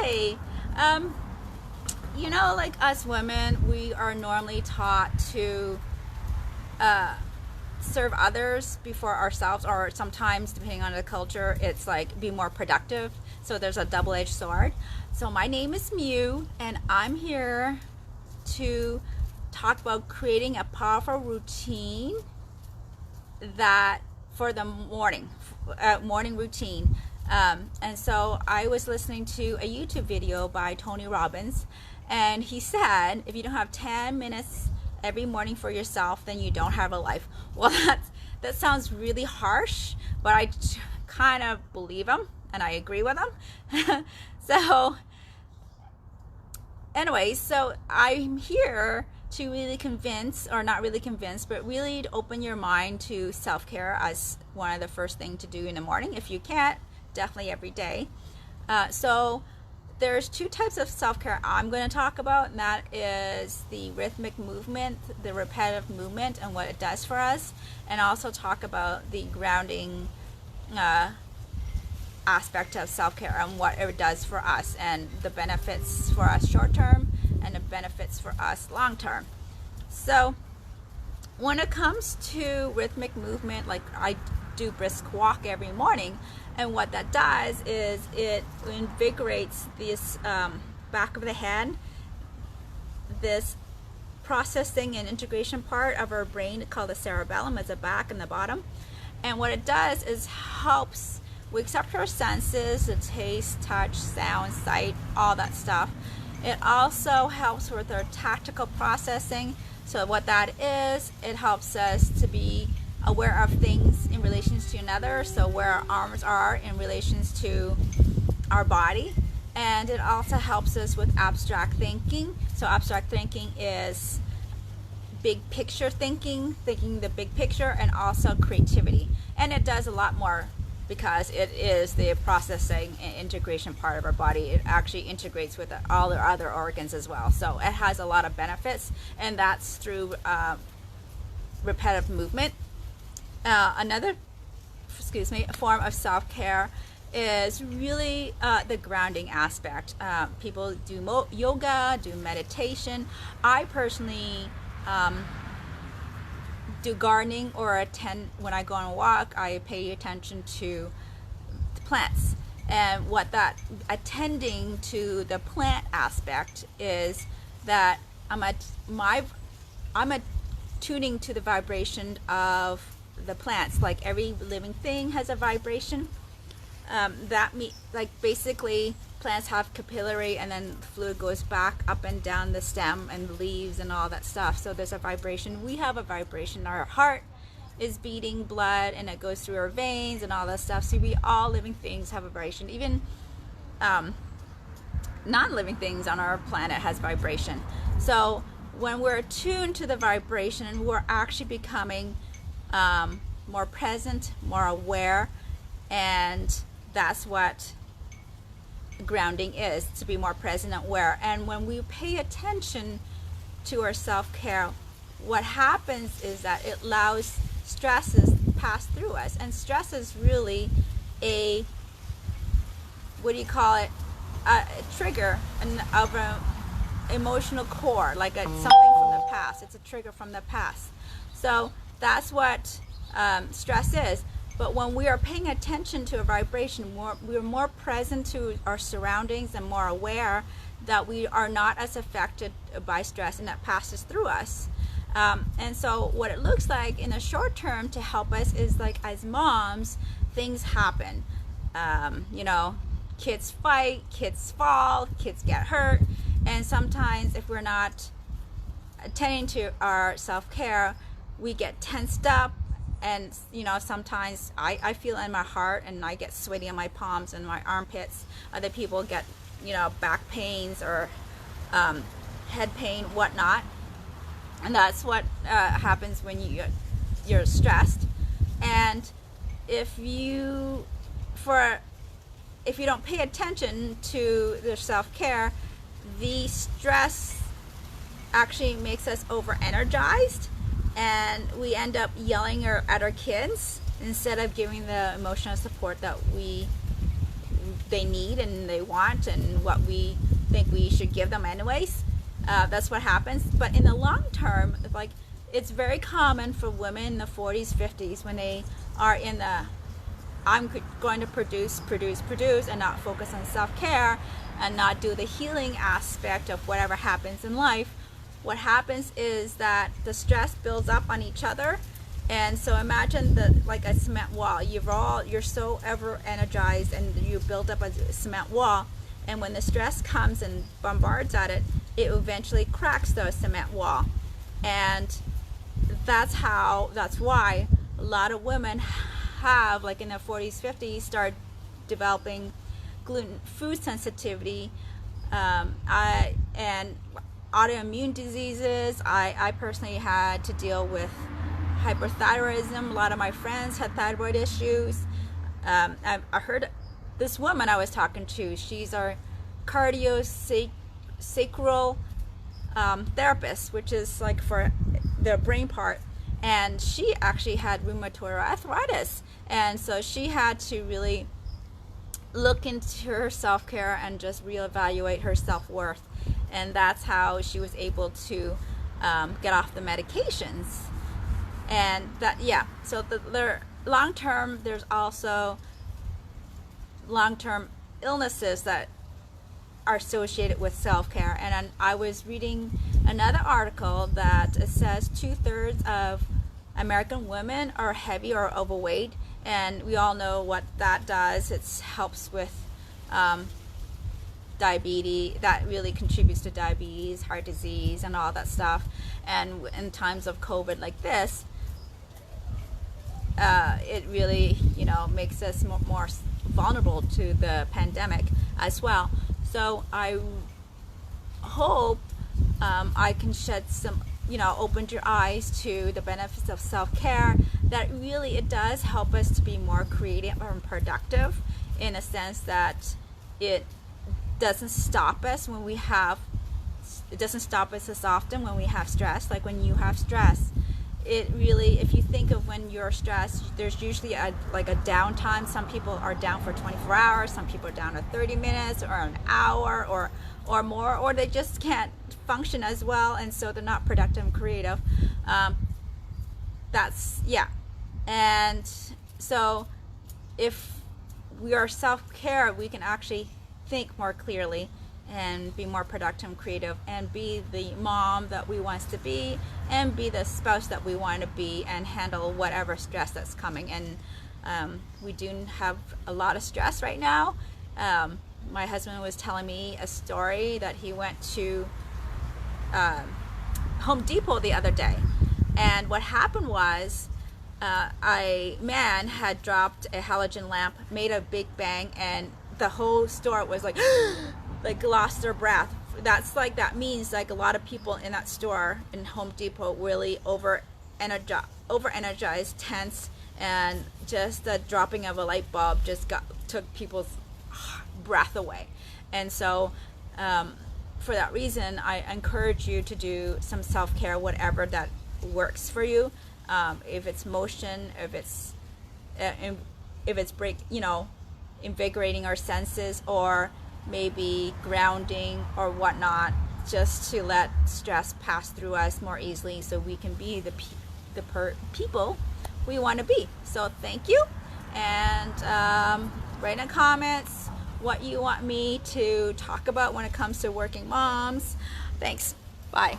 Hi. Like us women, we are normally taught to serve others before ourselves, or sometimes, depending on the culture, it's like be more productive. So there's a double-edged sword. So my name is Mew, and I'm here to talk about creating a powerful routine that for the morning routine. And so I was listening to a YouTube video by Tony Robbins, and he said, if you don't have 10 minutes every morning for yourself, then you don't have a life. Well, that sounds really harsh, but I kind of believe him, and I agree with him. So anyway, so I'm here to really convince, or not really convince, but really to open your mind to self-care as one of the first things to do in the morning. If you can't, definitely every day. So there's two types of self-care I'm going to talk about, and that is the rhythmic movement, the repetitive movement, and what it does for us, and also talk about the grounding aspect of self-care and what it does for us, and the benefits for us short-term and the benefits for us long-term. So when it comes to rhythmic movement, like I do brisk walk every morning, and what that does is it invigorates this back of the head, this processing and integration part of our brain called the cerebellum, as the back and the bottom. And what it does is helps wakes up our senses, the taste, touch, sound, sight, all that stuff. It also helps with our tactical processing. So what that is, it helps us to be aware of things in relation to another, so where our arms are in relations to our body. And it also helps us with abstract thinking. So abstract thinking is big picture thinking the big picture, and also creativity. And it does a lot more because it is the processing and integration part of our body. It actually integrates with all our other organs as well. So it has a lot of benefits, and that's through repetitive movement. Another form of self-care is really the grounding aspect. People do yoga, do meditation. I personally do gardening, or when I go on a walk, I pay attention to the plants. And what that attending to the plant aspect is that I'm attuning to the vibration of the plants. Like every living thing has a vibration. Basically plants have capillary, and then fluid goes back up and down the stem and leaves and all that stuff. So there's a vibration. We have a vibration. Our heart is beating blood, and it goes through our veins and all that stuff. So all living things have a vibration. Even non-living things on our planet has vibration. So when we're attuned to the vibration, we're actually becoming more present, more aware, and that's what grounding is, to be more present and aware. And when we pay attention to our self-care, what happens is that it allows stresses to pass through us. And stress is really a trigger of an emotional core, like something from the past. It's a trigger from the past. So that's what stress is. But when we are paying attention to a vibration, we're more present to our surroundings and more aware that we are not as affected by stress, and that passes through us. And so what it looks like in the short term to help us is, like, as moms, things happen. Kids fight, kids fall, kids get hurt. And sometimes if we're not attending to our self-care, we get tensed up. And sometimes I feel in my heart, and I get sweaty in my palms and my armpits. Other people get back pains or head pain, whatnot. And that's what happens when you're stressed. And if you don't pay attention to the self-care, the stress actually makes us over-energized, and we end up yelling at our kids instead of giving the emotional support that they need and they want and what we think we should give them anyways. That's what happens. But in the long term, like, it's very common for women in the 40s, 50s, when they are in the I'm going to produce and not focus on self-care and not do the healing aspect of whatever happens in life. What happens is that the stress builds up on each other. And so imagine like a cement wall. You're so ever energized and you build up a cement wall. And when the stress comes and bombards at it, it eventually cracks the cement wall. And that's why a lot of women have, like in their 40s, 50s, start developing gluten food sensitivity and autoimmune diseases. I personally had to deal with hyperthyroidism. A lot of my friends had thyroid issues. I heard this woman I was talking to, she's our cardiosacral therapist, which is like for the brain part, and she actually had rheumatoid arthritis, and so she had to really look into her self-care and just reevaluate her self-worth, and that's how she was able to get off the medications. And that, yeah, so the long term, there's also long-term illnesses that are associated with self-care. And I was reading another article that it says 2/3 of American women are heavy or overweight, and we all know what that does. It helps with diabetes. That really contributes to diabetes, heart disease, and all that stuff. And in times of COVID like this, it really, makes us more vulnerable to the pandemic as well. So I hope I can shed some, opened your eyes to the benefits of self-care, that really it does help us to be more creative and productive, in a sense that it doesn't stop us it doesn't stop us as often when we have stress. Like when you have stress, it really, if you think of when you're stressed, there's usually a downtime. Some people are down for 24 hours, some people are down for 30 minutes or an hour or more, or they just can't function as well, and so they're not productive and creative. And so if we are self-care, we can actually think more clearly and be more productive and creative, and be the mom that we want to be, and be the spouse that we want to be, and handle whatever stress that's coming. And we do have a lot of stress right now. My husband was telling me a story that he went to Home Depot the other day, and what happened was a man had dropped a halogen lamp, made a big bang, and the whole store was like lost their breath. That means like a lot of people in that store in Home Depot really over energized, tense, and just the dropping of a light bulb just took people's breath away. And so for that reason, I encourage you to do some self-care, whatever that works for you. If it's motion, if it's invigorating our senses, or maybe grounding or whatnot, just to let stress pass through us more easily, so we can be the people we want to be. So thank you, and write in the comments what you want me to talk about when it comes to working moms. Thanks. Bye.